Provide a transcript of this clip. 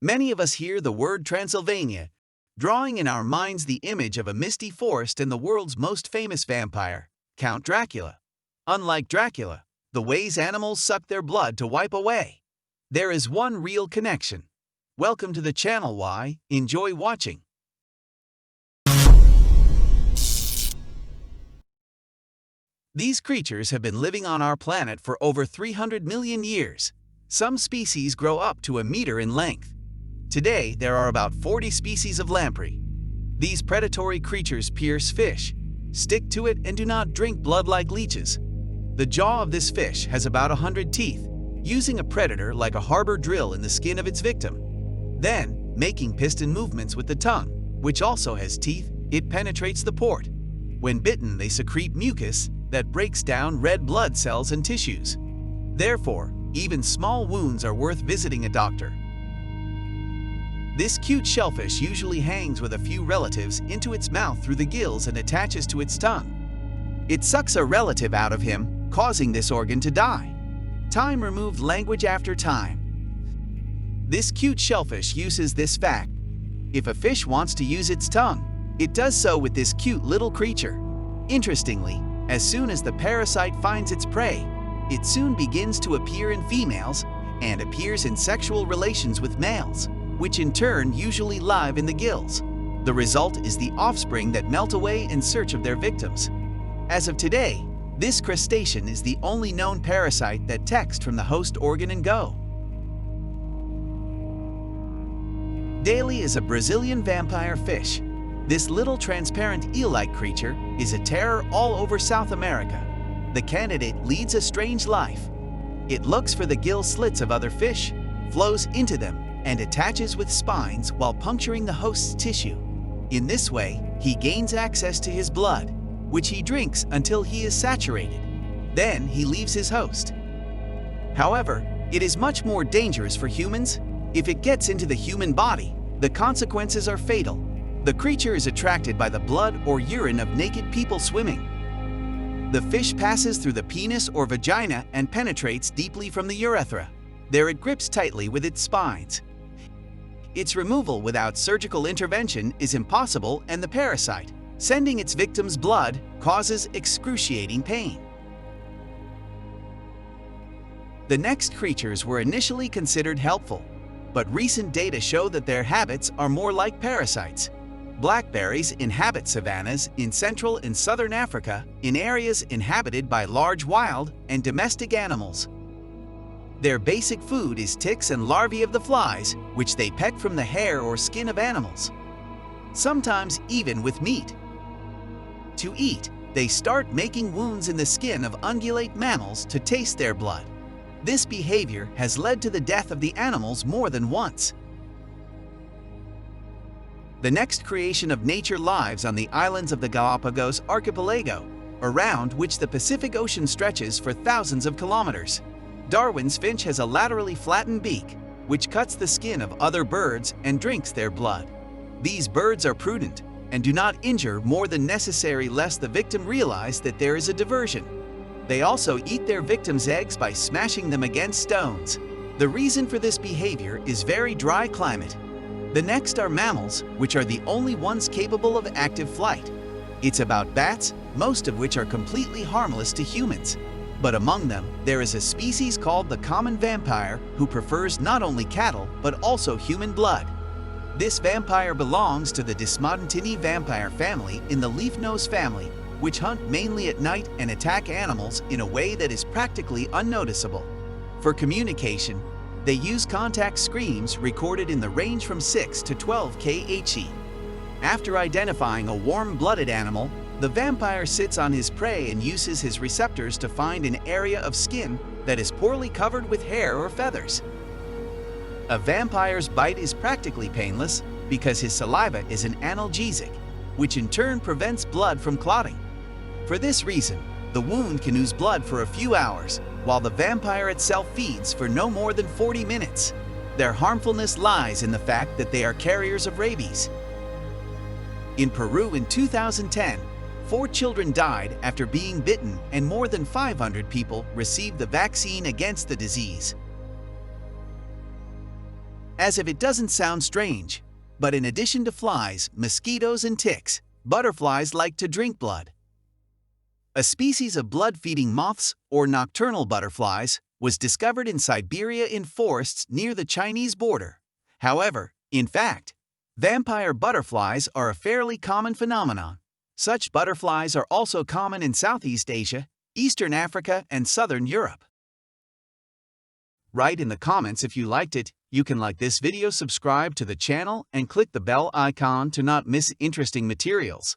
Many of us hear the word Transylvania, drawing in our minds the image of a misty forest and the world's most famous vampire, Count Dracula. Unlike Dracula, the ways animals suck their blood to wipe away, there is one real connection. Welcome to the channel. Why? Enjoy watching. These creatures have been living on our planet for over 300 million years. Some species grow up to a meter in length. Today, there are about 40 species of lamprey. These predatory creatures pierce fish, stick to it, and do not drink blood like leeches. The jaw of this fish has about 100 teeth, using a predator like a harbor drill in the skin of its victim. Then, making piston movements with the tongue, which also has teeth, it penetrates the port. When bitten, they secrete mucus that breaks down red blood cells and tissues. Therefore, even small wounds are worth visiting a doctor. This cute shellfish usually hangs with a few relatives into its mouth through the gills and attaches to its tongue. It sucks a relative out of him, causing this organ to die. Time removed language after time. This cute shellfish uses this fact. If a fish wants to use its tongue, it does so with this cute little creature. Interestingly, as soon as the parasite finds its prey, it soon begins to appear in females and appears in sexual relations with males, which in turn usually live in the gills. The result is the offspring that melt away in search of their victims. As of today, this crustacean is the only known parasite that texts from the host organ and go. Daily is a Brazilian vampire fish. This little transparent eel-like creature is a terror all over South America. The candidate leads a strange life. It looks for the gill slits of other fish, flows into them, and attaches with spines while puncturing the host's tissue. In this way, he gains access to his blood, which he drinks until he is saturated. Then he leaves his host. However, it is much more dangerous for humans. If it gets into the human body, the consequences are fatal. The creature is attracted by the blood or urine of naked people swimming. The fish passes through the penis or vagina and penetrates deeply from the urethra. There it grips tightly with its spines. Its removal without surgical intervention is impossible, and the parasite, sending its victim's blood, causes excruciating pain. The next creatures were initially considered helpful, but recent data show that their habits are more like parasites. Blackberries inhabit savannas in Central and Southern Africa, in areas inhabited by large wild and domestic animals. Their basic food is ticks and larvae of the flies, which they peck from the hair or skin of animals, sometimes even with meat. To eat, they start making wounds in the skin of ungulate mammals to taste their blood. This behavior has led to the death of the animals more than once. The next creation of nature lives on the islands of the Galapagos archipelago, around which the Pacific Ocean stretches for thousands of kilometers. Darwin's finch has a laterally flattened beak, which cuts the skin of other birds and drinks their blood. These birds are prudent and do not injure more than necessary lest the victim realize that there is a diversion. They also eat their victims' eggs by smashing them against stones. The reason for this behavior is very dry climate. The next are mammals, which are the only ones capable of active flight. It's about bats, most of which are completely harmless to humans. But among them, there is a species called the common vampire who prefers not only cattle but also human blood. This vampire belongs to the Desmodentini vampire family in the leaf-nose family, which hunt mainly at night and attack animals in a way that is practically unnoticeable. For communication, they use contact screams recorded in the range from 6 to 12 kHz. After identifying a warm-blooded animal, the vampire sits on his prey and uses his receptors to find an area of skin that is poorly covered with hair or feathers. A vampire's bite is practically painless because his saliva is an analgesic, which in turn prevents blood from clotting. For this reason, the wound can ooze blood for a few hours, while the vampire itself feeds for no more than 40 minutes. Their harmfulness lies in the fact that they are carriers of rabies. In Peru in 2010, 4 children died after being bitten, and more than 500 people received the vaccine against the disease. As if it doesn't sound strange. But in addition to flies, mosquitoes, and ticks, butterflies like to drink blood. A species of blood-feeding moths, or nocturnal butterflies, was discovered in Siberia in forests near the Chinese border. However, in fact, vampire butterflies are a fairly common phenomenon. Such butterflies are also common in Southeast Asia, Eastern Africa, and Southern Europe. Write in the comments if you liked it. You can like this video, subscribe to the channel, and click the bell icon to not miss interesting materials.